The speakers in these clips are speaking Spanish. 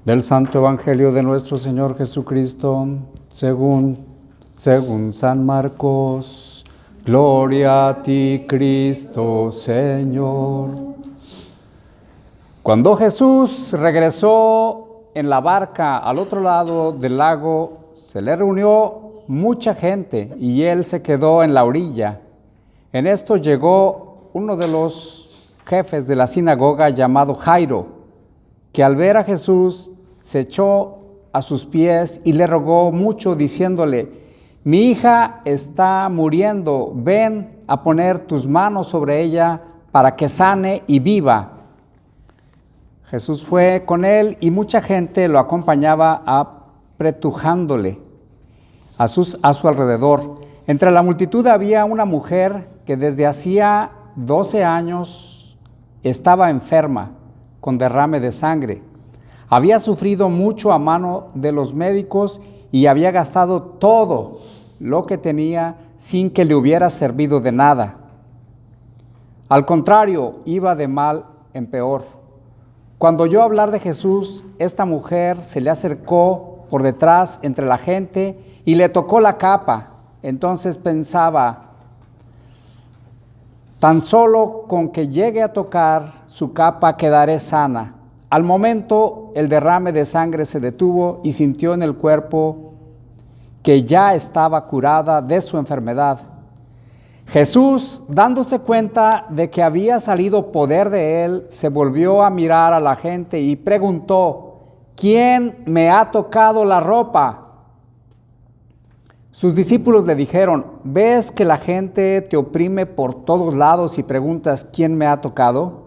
Del Santo Evangelio de nuestro Señor Jesucristo, según San Marcos. Gloria a ti, Cristo, Señor. Cuando Jesús regresó en la barca al otro lado del lago, se le reunió mucha gente y él se quedó en la orilla. En esto llegó uno de los jefes de la sinagoga llamado Jairo, que al ver a Jesús se echó a sus pies y le rogó mucho diciéndole: mi hija está muriendo, ven a poner tus manos sobre ella para que sane y viva. Jesús fue con él y mucha gente lo acompañaba apretujándole a su alrededor. Entre la multitud había una mujer que desde hacía 12 años estaba enferma con derrame de sangre. Había sufrido mucho a mano de los médicos y había gastado todo lo que tenía sin que le hubiera servido de nada. Al contrario, iba de mal en peor. Cuando oyó hablar de Jesús, esta mujer se le acercó por detrás entre la gente y le tocó la capa. Entonces pensaba: tan solo con que llegue a tocar su capa quedaré sana. Al momento el derrame de sangre se detuvo y sintió en el cuerpo que ya estaba curada de su enfermedad. Jesús, dándose cuenta de que había salido poder de él, se volvió a mirar a la gente y preguntó: ¿quién me ha tocado la ropa? Sus discípulos le dijeron: ¿ves que la gente te oprime por todos lados y preguntas quién me ha tocado?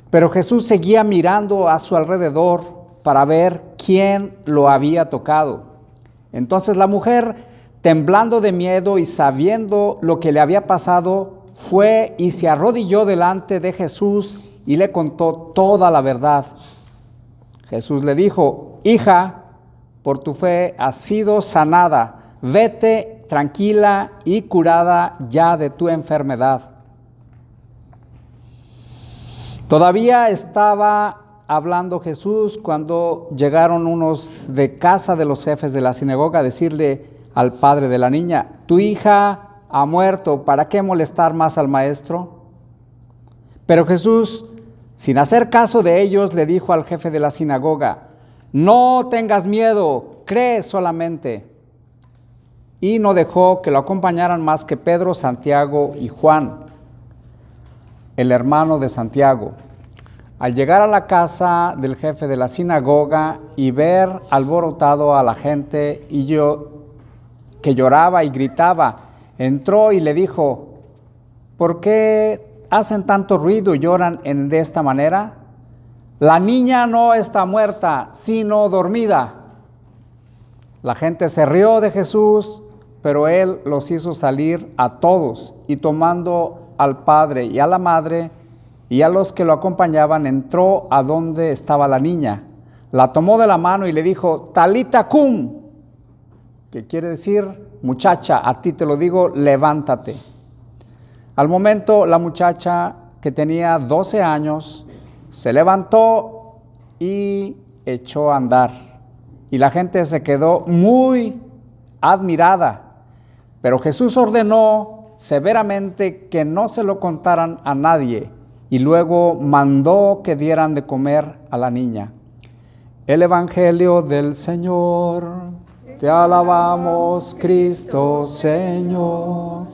Pero Jesús seguía mirando a su alrededor para ver quién lo había tocado. Entonces la mujer, temblando de miedo y sabiendo lo que le había pasado, fue y se arrodilló delante de Jesús y le contó toda la verdad. Jesús le dijo: hija, por tu fe has sido sanada. Vete tranquila y curada ya de tu enfermedad. Todavía estaba hablando Jesús cuando llegaron unos de casa de los jefes de la sinagoga a decirle al padre de la niña: tu hija ha muerto, ¿para qué molestar más al maestro? Pero Jesús, sin hacer caso de ellos, le dijo al jefe de la sinagoga: no tengas miedo, cree solamente. Y no dejó que lo acompañaran más que Pedro, Santiago y Juan, el hermano de Santiago. Al llegar a la casa del jefe de la sinagoga y ver alborotado a la gente que lloraba y gritaba, entró y le dijo: ¿por qué hacen tanto ruido y lloran de esta manera? La niña no está muerta, sino dormida. La gente se rió de Jesús, pero él los hizo salir a todos, y tomando al padre y a la madre y a los que lo acompañaban, entró a donde estaba la niña. La tomó de la mano y le dijo: Talita cum, que quiere decir: muchacha, a ti te lo digo, levántate. Al momento la muchacha, que tenía 12 años, se levantó y echó a andar. Y la gente se quedó muy admirada. Pero Jesús ordenó severamente que no se lo contaran a nadie y luego mandó que dieran de comer a la niña. El Evangelio del Señor. Te alabamos, Cristo, Señor.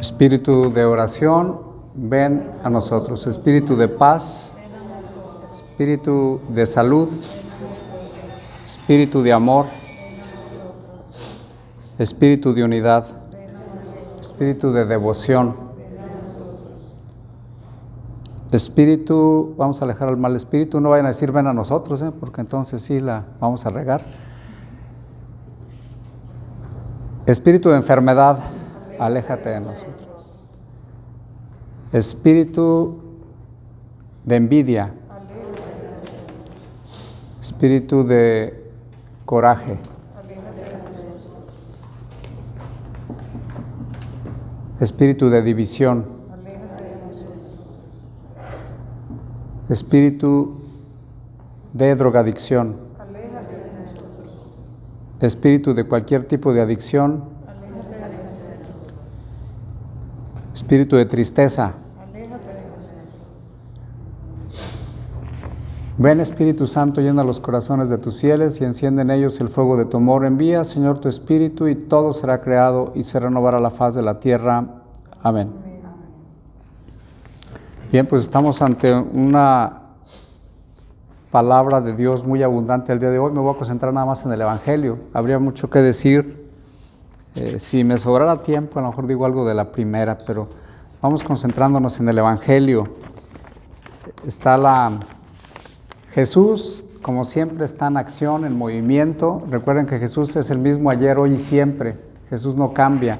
Espíritu de oración, ven a nosotros. Espíritu de paz, espíritu de salud, espíritu de amor, espíritu de unidad. Espíritu de devoción. Espíritu, vamos a alejar al mal espíritu, no vayan a decir ven a nosotros, porque entonces sí la vamos a regar. Espíritu de enfermedad, aléjate de nosotros. Espíritu de envidia, espíritu de coraje, espíritu de división, espíritu de drogadicción, espíritu de cualquier tipo de adicción, espíritu de tristeza. Ven, Espíritu Santo, llena los corazones de tus fieles y enciende en ellos el fuego de tu amor. Envía, Señor, tu Espíritu y todo será creado y se renovará la faz de la tierra. Amén. Bien, pues estamos ante una palabra de Dios muy abundante el día de hoy. Me voy a concentrar nada más en el Evangelio. Habría mucho que decir. Si me sobrara tiempo, a lo mejor digo algo de la primera, pero vamos concentrándonos en el Evangelio. Jesús, como siempre, está en acción, en movimiento. Recuerden que Jesús es el mismo ayer, hoy y siempre. Jesús no cambia.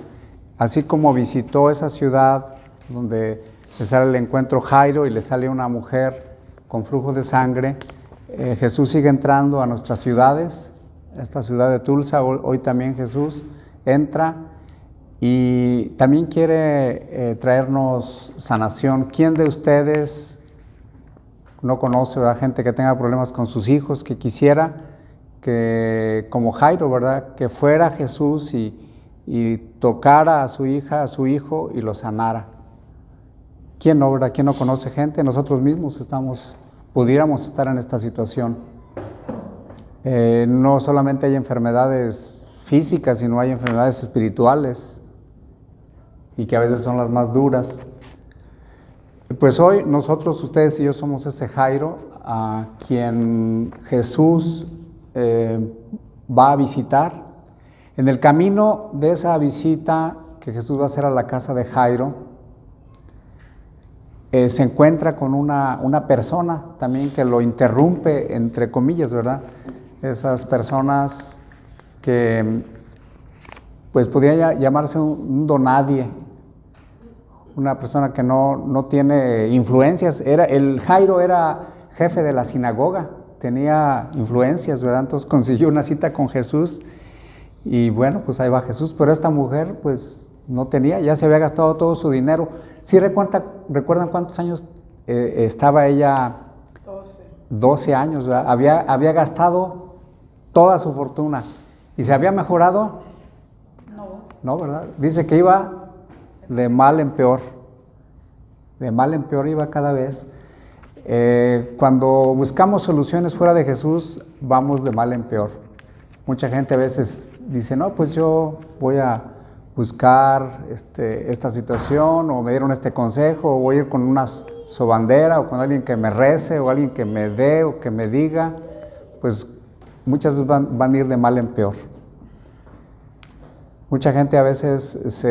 Así como visitó esa ciudad donde le sale el encuentro Jairo y le sale una mujer con flujo de sangre, Jesús sigue entrando a nuestras ciudades, a esta ciudad de Tulsa. Hoy también Jesús entra y también quiere traernos sanación. ¿Quién de ustedes no conoce, ¿verdad?, gente que tenga problemas con sus hijos, que quisiera que, como Jairo, ¿verdad?, que fuera Jesús y tocara a su hija, a su hijo y lo sanara? ¿Quién no, verdad? ¿Quién no conoce gente? Nosotros mismos pudiéramos estar en esta situación. No solamente hay enfermedades físicas, sino hay enfermedades espirituales y que a veces son las más duras. Pues hoy nosotros, ustedes y yo, somos ese Jairo a quien Jesús va a visitar. En el camino de esa visita que Jesús va a hacer a la casa de Jairo, se encuentra con una persona también que lo interrumpe, entre comillas, ¿verdad? Esas personas que pues podría llamarse un donadie, una persona que no tiene influencias. El Jairo era jefe de la sinagoga, tenía influencias, ¿verdad? Entonces consiguió una cita con Jesús y bueno, pues ahí va Jesús, pero esta mujer pues no tenía, ya se había gastado todo su dinero. ¿Sí recuerdan cuántos años estaba ella? 12 años, ¿verdad? Había gastado toda su fortuna. ¿Y se había mejorado? No, ¿verdad? Dice que iba de mal en peor. De mal en peor iba cada vez. Cuando buscamos soluciones fuera de Jesús, vamos de mal en peor. Mucha gente a veces dice, no, pues yo voy a buscar esta situación, o me dieron este consejo, o voy a ir con una sobandera, o con alguien que me rece, o alguien que me dé, o que me diga. Pues muchas veces van a ir de mal en peor. Mucha gente a veces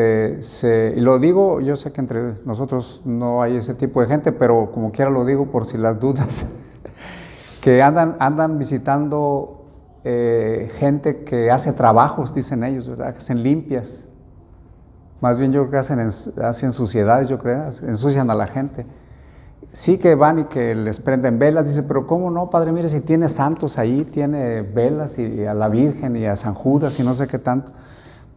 y lo digo, yo sé que entre nosotros no hay ese tipo de gente, pero como quiera lo digo por si las dudas, que andan visitando gente que hace trabajos, dicen ellos, ¿verdad?, que hacen limpias. Más bien yo creo que hacen suciedades, yo creo, ensucian a la gente. Sí que van y que les prenden velas, dice, pero ¿cómo no, padre? Mire, si tiene santos ahí, tiene velas, y a la Virgen y a San Judas y no sé qué tanto.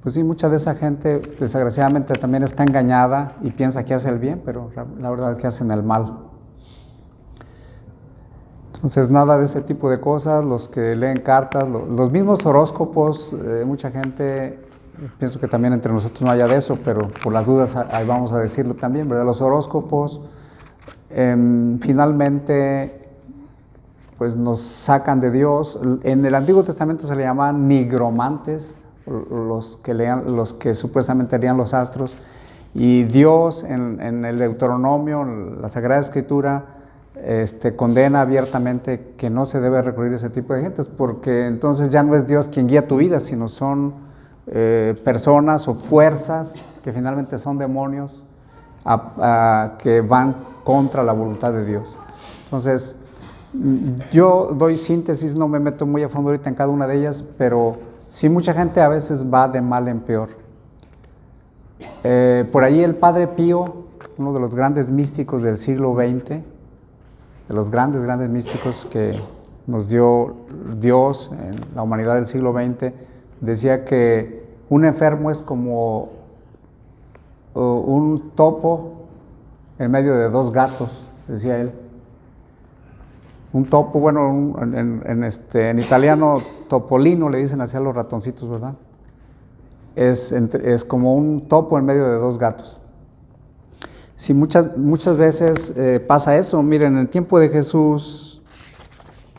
Pues sí, mucha de esa gente desgraciadamente también está engañada y piensa que hace el bien, pero la verdad es que hacen el mal. Entonces nada de ese tipo de cosas. Los que leen cartas, los mismos horóscopos, mucha gente, pienso que también entre nosotros no haya de eso, pero por las dudas ahí vamos a decirlo también, ¿verdad? Los horóscopos finalmente pues nos sacan de Dios. En el Antiguo Testamento se le llamaban nigromantes, los que supuestamente leían los astros, y Dios en el Deuteronomio, en la Sagrada Escritura, condena abiertamente que no se debe recurrir a ese tipo de gentes, porque entonces ya no es Dios quien guía tu vida, sino son personas o fuerzas que finalmente son demonios que van contra la voluntad de Dios. Entonces, yo doy síntesis, no me meto muy a fondo ahorita en cada una de ellas, pero sí mucha gente a veces va de mal en peor. Por ahí el Padre Pío, uno de los grandes místicos del siglo XX, de los grandes místicos que nos dio Dios en la humanidad del siglo XX, decía que un enfermo es como un topo en medio de dos gatos, decía él. Un topo, bueno, en italiano topolino le dicen así a los ratoncitos, ¿verdad? Es como un topo en medio de dos gatos. Sí, muchas veces pasa eso. Miren, en el tiempo de Jesús,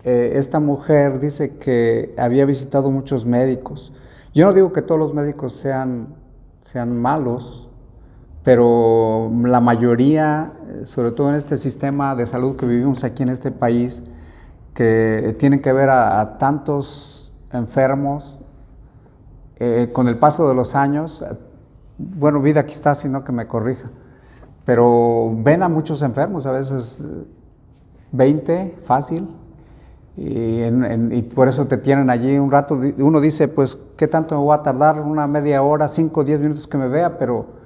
esta mujer dice que había visitado muchos médicos. Yo no digo que todos los médicos sean malos, pero la mayoría, sobre todo en este sistema de salud que vivimos aquí en este país, que tienen que ver a tantos enfermos, con el paso de los años, bueno, vida aquí está, sino que me corrija, pero ven a muchos enfermos, a veces 20, fácil, y por eso te tienen allí un rato. Uno dice, pues, ¿qué tanto me voy a tardar? Una media hora, 5 o 10 minutos que me vea, pero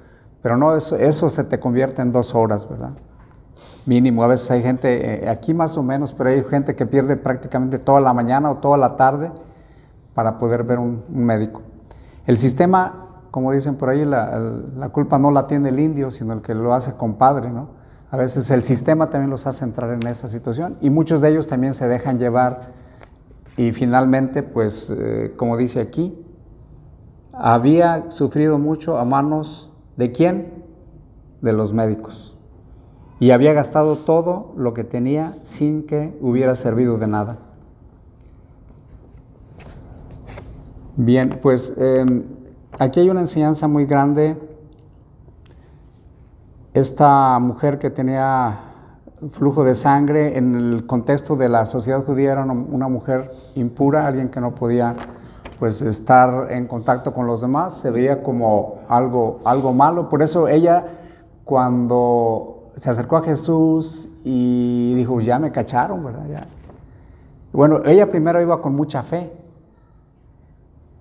no, eso se te convierte en 2 horas, ¿verdad? Mínimo. A veces hay gente, aquí más o menos, pero hay gente que pierde prácticamente toda la mañana o toda la tarde para poder ver un médico. El sistema, como dicen por ahí, la culpa no la tiene el indio, sino el que lo hace compadre, ¿no? A veces el sistema también los hace entrar en esa situación y muchos de ellos también se dejan llevar y finalmente, pues, como dice aquí, había sufrido mucho a manos ¿de quién? De los médicos. Y había gastado todo lo que tenía sin que hubiera servido de nada. Bien, pues aquí hay una enseñanza muy grande. Esta mujer que tenía flujo de sangre, en el contexto de la sociedad judía era una mujer impura, alguien que no podía, pues, estar en contacto con los demás, se veía como algo malo. Por eso ella, cuando se acercó a Jesús y dijo, ya me cacharon, ¿verdad? Ya. Bueno, ella primero iba con mucha fe,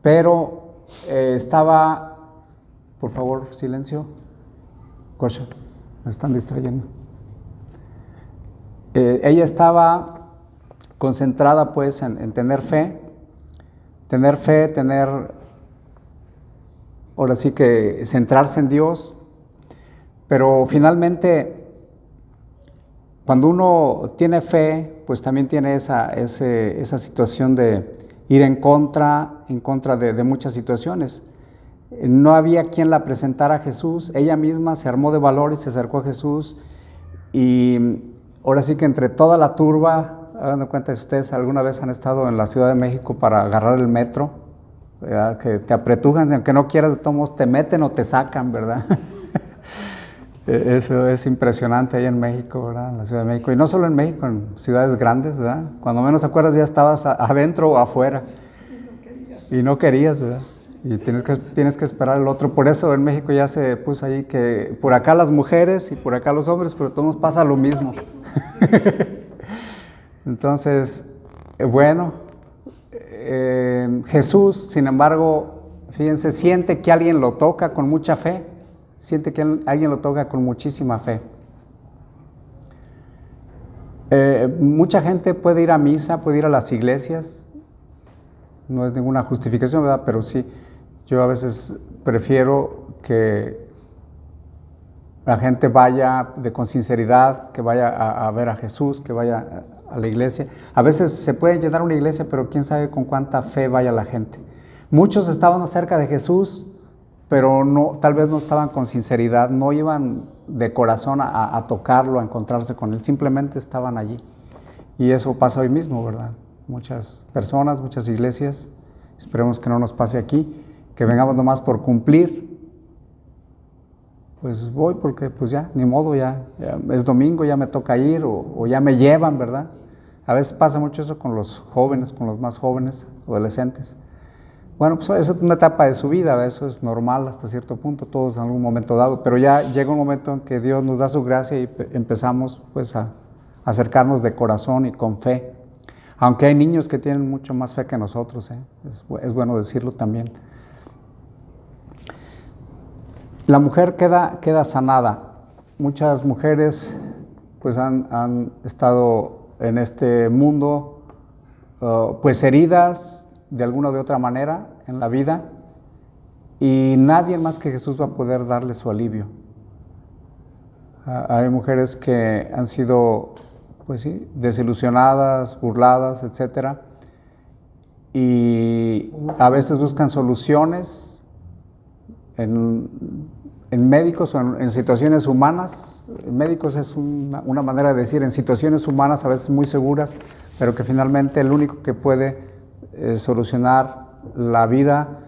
pero estaba, por favor, silencio, Kosher, me están distrayendo. Ella estaba concentrada, pues, en tener fe, ahora sí que centrarse en Dios, pero finalmente, cuando uno tiene fe, pues también tiene esa situación de ir en contra de muchas situaciones. No había quien la presentara a Jesús, ella misma se armó de valor y se acercó a Jesús, y ahora sí que entre toda la turba, hagan de cuenta, si ustedes alguna vez han estado en la Ciudad de México para agarrar el metro, ¿verdad? Que te apretujan, aunque no quieras, de todos modos te meten o te sacan, ¿verdad? Eso es impresionante ahí en México, ¿verdad? En la Ciudad de México, y no solo en México, en ciudades grandes, ¿verdad? Cuando menos acuerdas ya estabas adentro o afuera y no querías, ¿verdad? Y tienes que esperar el otro. Por eso en México ya se puso ahí que por acá las mujeres y por acá los hombres, pero todos pasa lo mismo. Entonces, bueno, Jesús, sin embargo, fíjense, siente que alguien lo toca con mucha fe, siente que alguien lo toca con muchísima fe. Mucha gente puede ir a misa, puede ir a las iglesias, no es ninguna justificación, ¿verdad? Pero sí, yo a veces prefiero que la gente vaya con sinceridad, que vaya a ver a Jesús, que vaya a la iglesia. A veces se puede llenar una iglesia, pero quién sabe con cuánta fe vaya la gente. Muchos estaban cerca de Jesús, pero no, tal vez no estaban con sinceridad, no iban de corazón a tocarlo, a encontrarse con él, simplemente estaban allí. Y eso pasa hoy mismo, ¿verdad? Muchas personas, muchas iglesias, esperemos que no nos pase aquí, que vengamos nomás por cumplir. Pues voy porque pues ya, ni modo, ya es domingo, ya me toca ir o ya me llevan, ¿verdad? A veces pasa mucho eso con los jóvenes, con los más jóvenes, adolescentes. Bueno, pues esa es una etapa de su vida, eso es normal hasta cierto punto, todos en algún momento dado, pero ya llega un momento en que Dios nos da su gracia y empezamos pues a acercarnos de corazón y con fe, aunque hay niños que tienen mucho más fe que nosotros, es bueno decirlo también. La mujer queda sanada. Muchas mujeres pues han estado en este mundo pues heridas de alguna o de otra manera en la vida, y nadie más que Jesús va a poder darle su alivio. Hay mujeres que han sido, pues sí, desilusionadas, burladas, etcétera, y a veces buscan soluciones en médicos o en situaciones humanas. Médicos es una manera de decir, en situaciones humanas a veces muy seguras, pero que finalmente el único que puede solucionar la vida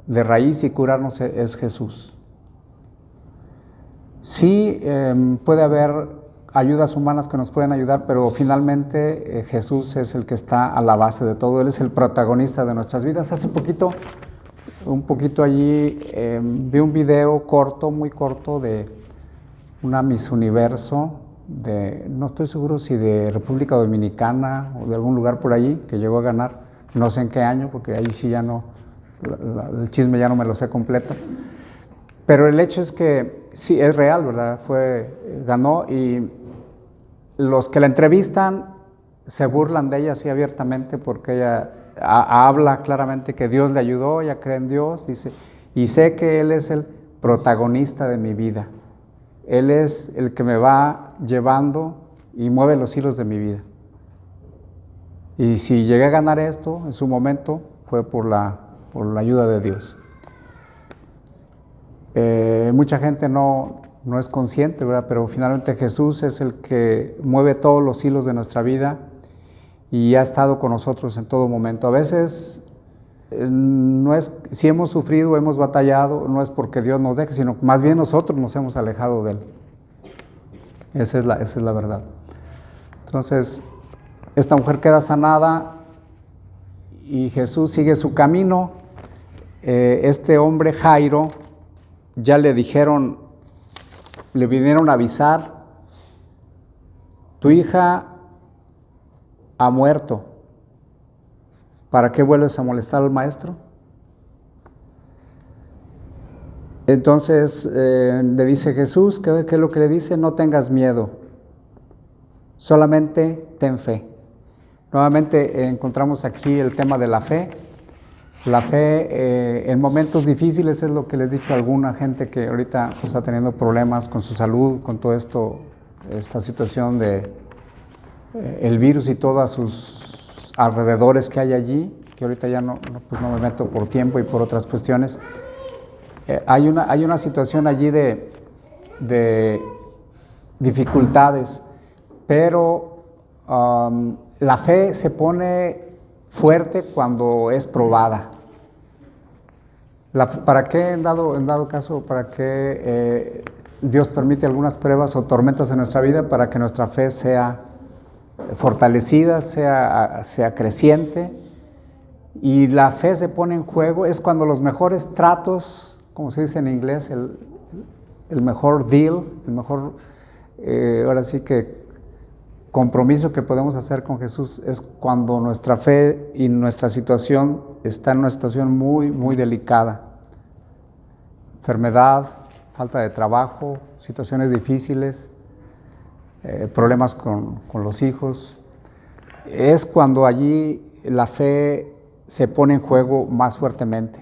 de raíz y curarnos es Jesús. Sí, puede haber ayudas humanas que nos pueden ayudar, pero finalmente Jesús es el que está a la base de todo. Él es el protagonista de nuestras vidas. Hace un poquito allí, vi un video corto, muy corto, de una Miss Universo, no estoy seguro si de República Dominicana o de algún lugar por allí, que llegó a ganar. No sé en qué año, porque ahí sí ya no, el chisme ya no me lo sé completo. Pero el hecho es que sí, es real, ¿verdad? Ganó, y los que la entrevistan se burlan de ella así abiertamente, porque ella habla claramente que Dios le ayudó, ella cree en Dios, dice, y sé que Él es el protagonista de mi vida. Él es el que me va llevando y mueve los hilos de mi vida. Y si llegué a ganar esto en su momento, fue por la ayuda de Dios. Mucha gente no es consciente, ¿verdad? Pero finalmente Jesús es el que mueve todos los hilos de nuestra vida y ha estado con nosotros en todo momento. A veces, si hemos sufrido, hemos batallado, no es porque Dios nos deje, sino más bien nosotros nos hemos alejado de Él. Esa es la verdad. Entonces, esta mujer queda sanada y Jesús sigue su camino. Este hombre Jairo, ya le vinieron a avisar, tu hija ha muerto, ¿para qué vuelves a molestar al maestro? Entonces le dice Jesús, ¿qué es lo que le dice? No tengas miedo, solamente ten fe. Nuevamente encontramos aquí el tema de la fe. La fe en momentos difíciles es lo que les he dicho a alguna gente que ahorita está teniendo problemas con su salud, con todo esto, esta situación de el virus y todos sus alrededores que hay allí, que ahorita ya no me meto por tiempo y por otras cuestiones. Hay una situación allí de dificultades, pero la fe se pone fuerte cuando es probada. ¿Para qué, en dado caso, para qué Dios permite algunas pruebas o tormentas en nuestra vida? Para que nuestra fe sea fortalecida, sea creciente. Y la fe se pone en juego, es cuando los mejores tratos, como se dice en inglés, el mejor deal, el mejor, ahora sí que compromiso que podemos hacer con Jesús, es cuando nuestra fe y nuestra situación está en una situación muy, muy delicada. Enfermedad, falta de trabajo, situaciones difíciles, problemas con los hijos. Es cuando allí la fe se pone en juego más fuertemente.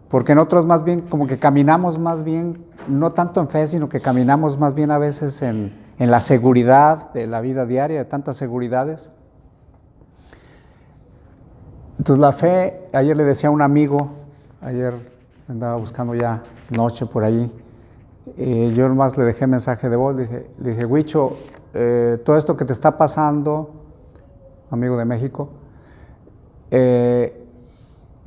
Porque nosotros más bien como que caminamos más bien, no tanto en fe, sino que caminamos más bien a veces en la seguridad de la vida diaria, de tantas seguridades. Entonces la fe, ayer le decía a un amigo, ayer andaba buscando ya noche por allí, yo nomás le dejé mensaje de voz, le dije, Huicho, todo esto que te está pasando, amigo de México,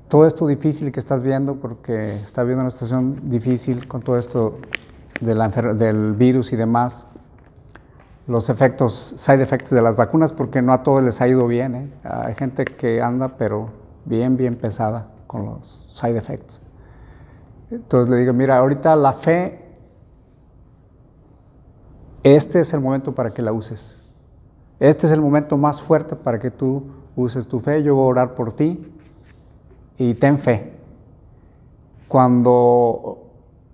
todo esto difícil que estás viendo, porque estás viendo una situación difícil con todo esto del virus y demás, los side effects de las vacunas, porque no a todos les ha ido bien, Hay gente que anda, pero bien pesada con los side effects. Entonces le digo, mira, ahorita la fe, este es el momento para que la uses. Este es el momento más fuerte para que tú uses tu fe. Yo voy a orar por ti y ten fe. Cuando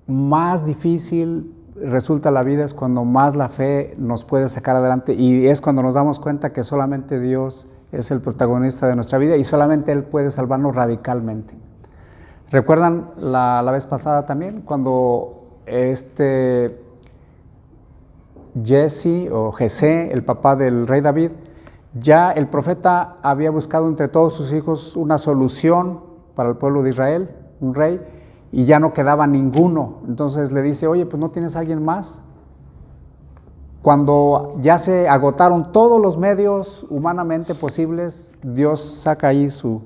más difícil resulta la vida es cuando más la fe nos puede sacar adelante, y es cuando nos damos cuenta que solamente Dios es el protagonista de nuestra vida y solamente Él puede salvarnos radicalmente. ¿Recuerdan la vez pasada también cuando Jesse o Jesé, el papá del rey David, ya el profeta había buscado entre todos sus hijos una solución para el pueblo de Israel, un rey, y ya no quedaba ninguno? Entonces le dice, oye, pues ¿no tienes alguien más? Cuando ya se agotaron todos los medios humanamente posibles, Dios saca ahí su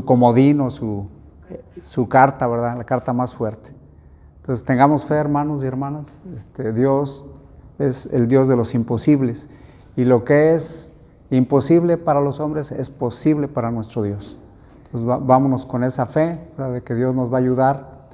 comodín o su carta, ¿verdad? La carta más fuerte. Entonces tengamos fe, hermanos y hermanas. Dios es el Dios de los imposibles, y lo que es imposible para los hombres es posible para nuestro Dios. Entonces vámonos con esa fe, ¿verdad?, de que Dios nos va a ayudar,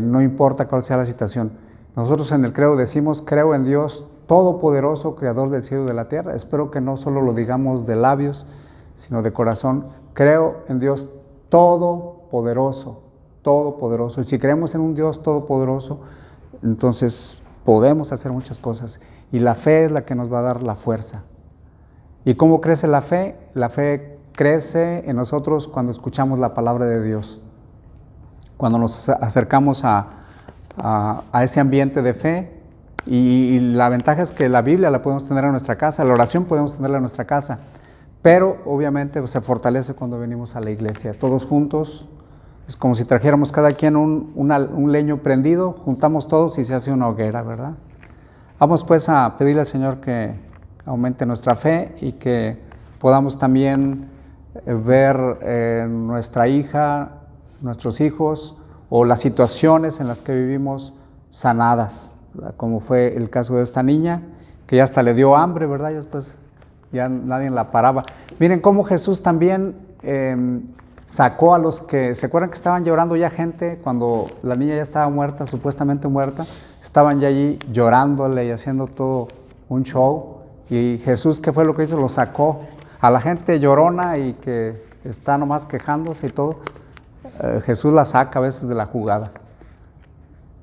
no importa cuál sea la situación. Nosotros en el credo decimos, creo en Dios Todopoderoso, Creador del cielo y de la tierra. Espero que no solo lo digamos de labios, sino de corazón. Creo en Dios Todopoderoso, Todopoderoso. Y si creemos en un Dios Todopoderoso, entonces podemos hacer muchas cosas. Y la fe es la que nos va a dar la fuerza. ¿Y cómo crece la fe? La fe crece en nosotros cuando escuchamos la palabra de Dios, cuando nos acercamos a ese ambiente de fe. Y la ventaja es que la Biblia la podemos tener en nuestra casa, la oración podemos tenerla en nuestra casa, pero obviamente pues, se fortalece cuando venimos a la iglesia, todos juntos. Es como si trajéramos cada quien un leño prendido, juntamos todos y se hace una hoguera, ¿verdad? Vamos pues a pedirle al Señor que aumente nuestra fe y que podamos también ver nuestra hija, nuestros hijos o las situaciones en las que vivimos sanadas, ¿verdad? Como fue el caso de esta niña, que ya hasta le dio hambre, ¿verdad? Y después ya nadie la paraba. Miren cómo Jesús también sacó a los que, ¿se acuerdan que estaban llorando ya gente cuando la niña ya estaba muerta, supuestamente muerta? Estaban ya allí llorándole y haciendo todo un show. Y Jesús, ¿qué fue lo que hizo? Lo sacó. A la gente llorona y que está nomás quejándose y todo, Jesús la saca a veces de la jugada.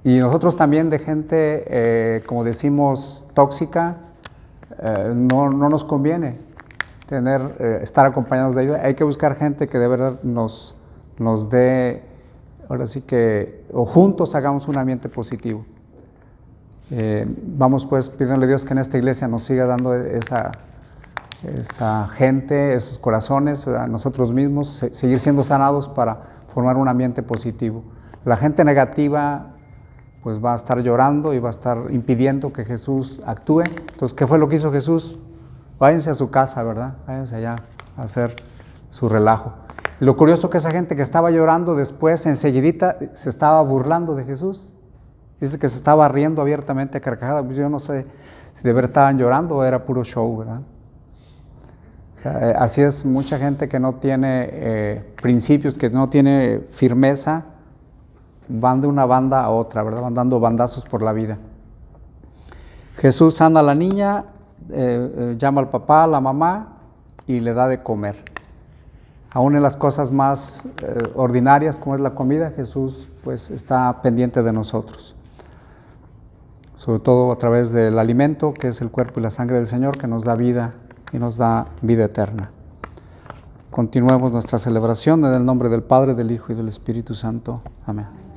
Y nosotros también de gente, como decimos, tóxica, no nos conviene estar acompañados de ellos. Hay que buscar gente que de verdad nos dé, ahora sí que, o juntos hagamos un ambiente positivo. Vamos pues pidiéndole a Dios que en esta iglesia nos siga dando esa gente, esos corazones, a nosotros mismos, seguir siendo sanados para formar un ambiente positivo. La gente negativa pues va a estar llorando y va a estar impidiendo que Jesús actúe. Entonces, ¿qué fue lo que hizo Jesús? Váyanse a su casa, ¿verdad? Váyanse allá a hacer su relajo. Y lo curioso que esa gente que estaba llorando después, enseguidita, se estaba burlando de Jesús. Dice que se estaba riendo abiertamente a carcajadas. Pues yo no sé si de verdad estaban llorando o era puro show, ¿verdad? O sea, así es mucha gente que no tiene principios, que no tiene firmeza, van de una banda a otra, ¿verdad? Van dando bandazos por la vida. Jesús sana a la niña, llama al papá, a la mamá y le da de comer. Aún en las cosas más ordinarias como es la comida, Jesús pues está pendiente de nosotros. Sobre todo a través del alimento, que es el cuerpo y la sangre del Señor, que nos da vida y nos da vida eterna. Continuemos nuestra celebración en el nombre del Padre, del Hijo y del Espíritu Santo. Amén.